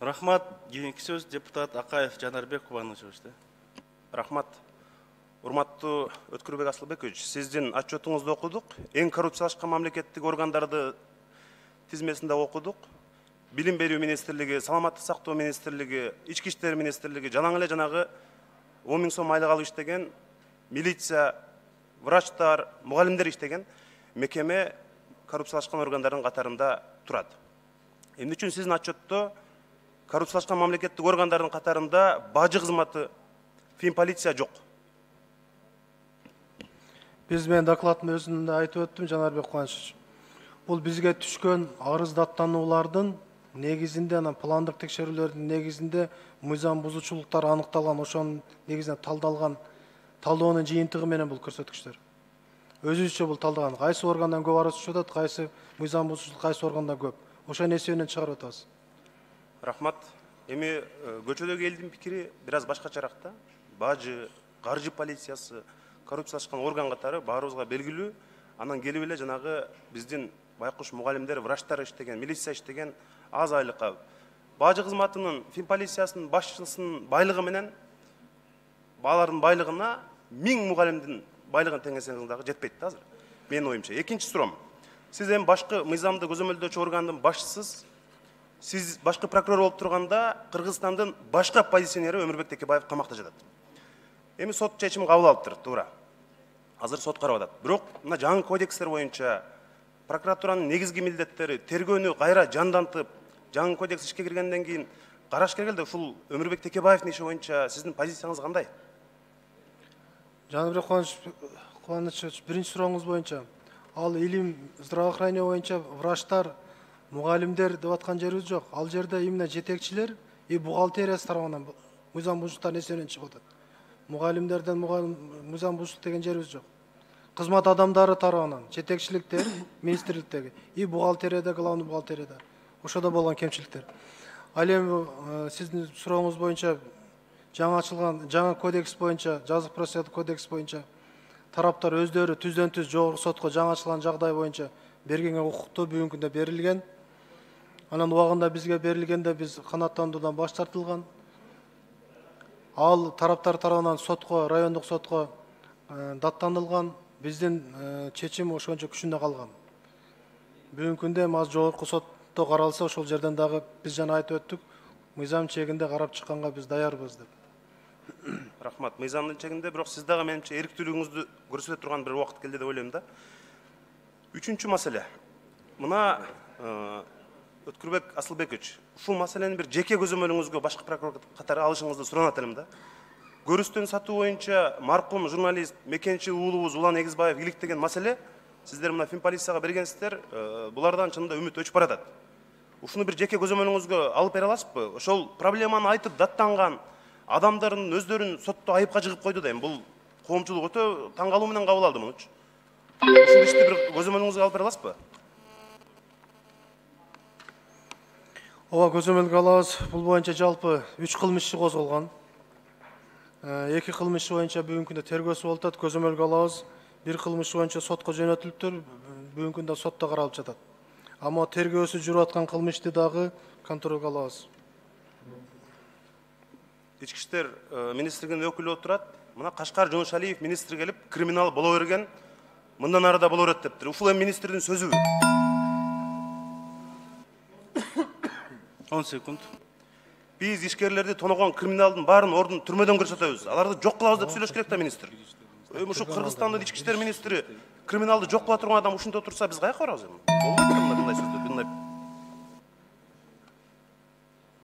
Рахмат. Кийинки сөз депутат Акаев Жанарбек Кубанович. Рахмат. Урматтуу Өткүрбек Асылбекович, сиздин отчетуңузду окудук. Эң коррупциялашкан мамлекеттик органдарды тизмесинде окудук. Билим берүү министрлиги, саламаттык сактоо министрлиги, ички иштер министрлиги, жанагы эле жанагы 10 000 сом айлык алып иштеген милиция, врачтар, мугалимдер иштеген мекеме коррупциялашкан органдардын катарында турат. Эмне үчүн сиздин отчетто коррупциялашкан мамлекеттик органдардын катарында бажы кызматы, финполиция жок? Biz men докладдын өзүндө айтып өттүм, Жанарбек Кубанович. Бул бизге түшкөн арыз даттануулардын негизинде, пландык текшерүүлөрдүн негизинде мыйзам бузуучулуктар аныкталган, ошонун негизинде талдалган талдоонун жыйынтыгы менен бул көрсөткүчтөр. Өзүбүзчө бул талдаган. Кайсы органдан көп арыз түшүп атат, кайсы мыйзам бузуучулук, кайсы органдан көп. Ошонун эсебинен чыгарып атабыз. Рахмат. Эми көчөдөгү элдин пикири бир аз башкачараак да. Бажы, каржы полициясы, коррупциялашкан орган катары баарыбызга белгилүү. Анан келип эле жанагы биздин байкуш мугалимдер, врачтар иштеген, милиция иштеген аз айлыкка бажы кызматынын, финполициясынын башчысынын байлыгы менен баалардын байлыгына 1000 мугалимдин байлыгын теңесеңиз дагы жетпейт да азыр. Менин оюмча. Экинчи суроом. Сиз эми башкы мыйзамды көзөмөлдөөчү органдын башчысыз. Сиз башкы прокурор болуп турганда Кыргызстандын башкы оппозиционери Өмүрбек Текебаев камакта жатат. Эми сот чечим кабыл алыптыр, туура. Азыр сот карап атат. Бирок мына жаңы кодекстер боюнча прокуратуранын негизги милдеттери тергөөнү кайра жандантып, жаңы кодекс ишке киргенден кийин караш келгенде ушул Өмүрбек Текебаевдин иши боюнча сиздин позицияңыз кандай? Жанарбек Кубанович, биринчи сурооңуз боюнча, ал илим, здравоохранение боюнча врачтар, мугалимдер деп аткан жерибиз жок. Ал жерде именно жетекчилер и бухгалтериясы тарабынан мыйзам бузуучулуктардын эсебинен чыгып атат. Мугалимдерден мыйзам бузуучулук деген жерибиз жок. Кызмат адамдары тарабынан, жетекчиликтер, министрликтеги и бухгалтерияда, главный бухгалтерияда. Ошодо болгон кемчиликтер. Ал эми сиздин сурооңуз боюнча жаңы ачылган жаңы кодекс боюнча, жазык процессуалдык кодекс боюнча тараптар өздөрү түздөн-түз жогорку сотко жаңы ачылган жагдай боюнча берген укукту бүгүнкү күндө берилген. Анан убагында бизге берилгенде биз канааттандыруудан баш тартылган. Ал тараптар тарабынан сотко, райондук сотко даттанылган. Биздин чечим ошончо күчүндө калган. Бүгүнкү күндө аз жогорку сотто каралса, ошол жерден дагы биз жана айтып өттүк, мыйзам чегинде карап чыкканга биз даярбыз деп. Рахмат. Мыйзамдын чегинде, бирок сиз дагы менимче эрктүүлүгүңүздү көрсөтө турган бир убакыт келди деп ойлойм да. Үчүнчү маселе. Мына Өткүрбек Асылбекович, ушул маселени бир жеке көзөмөлүңүзгө башкы прокурор катары алышыңызды суранат элем да. Көрүстөн сатуу боюнча маркум журналист Мекенчи уулубуз Улан Эгизбаев иликтеген маселе, сиздер мына финполицияга бергенсиздер, булардан чынында үмүт өчүп баратат. Ушуну бир жеке көзөмөлүңүзгө алып бере аласызбы? Ошол проблеманы айтып даттанган адамдардын өздөрүн сотто айыпка жыгып койду да, эми бул коомчулук өтө таң калуу менен кабыл алды мунучу. Ушул ишти бир көзөмөлүңүзгө алып бере аласызбы? Ооба, көзөмөлгө алабыз. Бул боюнча жалпы 3 кылмыш иши козголгон. 2 кылмыш боюнча бүгүнкү күндө тергөөсү болуп атат, көзөмөлгө алабыз. 1 кылмыш боюнча сотко жөнөтүлүптүр, бүгүнкү күндө сотто каралып жатат. Ама тергөөсү жүрүп аткан кылмышты дагы контролго алабыз. Ички иштер министрлигинин өкүлү отурат. Мына Кашкар Жонушалиев министр келип, криминал боло берген, мындан ары да боло берет дептир. Ушул эми министрдин сөзүбү. 10 секунд. Биз ишкерлерди тоногон криминалдын баарын ордун түрмөдөн көрсөтөбүз. Аларды жок кылабыз деп сүйлөш керек да министр. Ушу Кыргызстандын ички иштер министри криминалды жок кыла турган адам ушунда отурса, биз каяка барабыз эми? Болбойт да мындай сөздөр.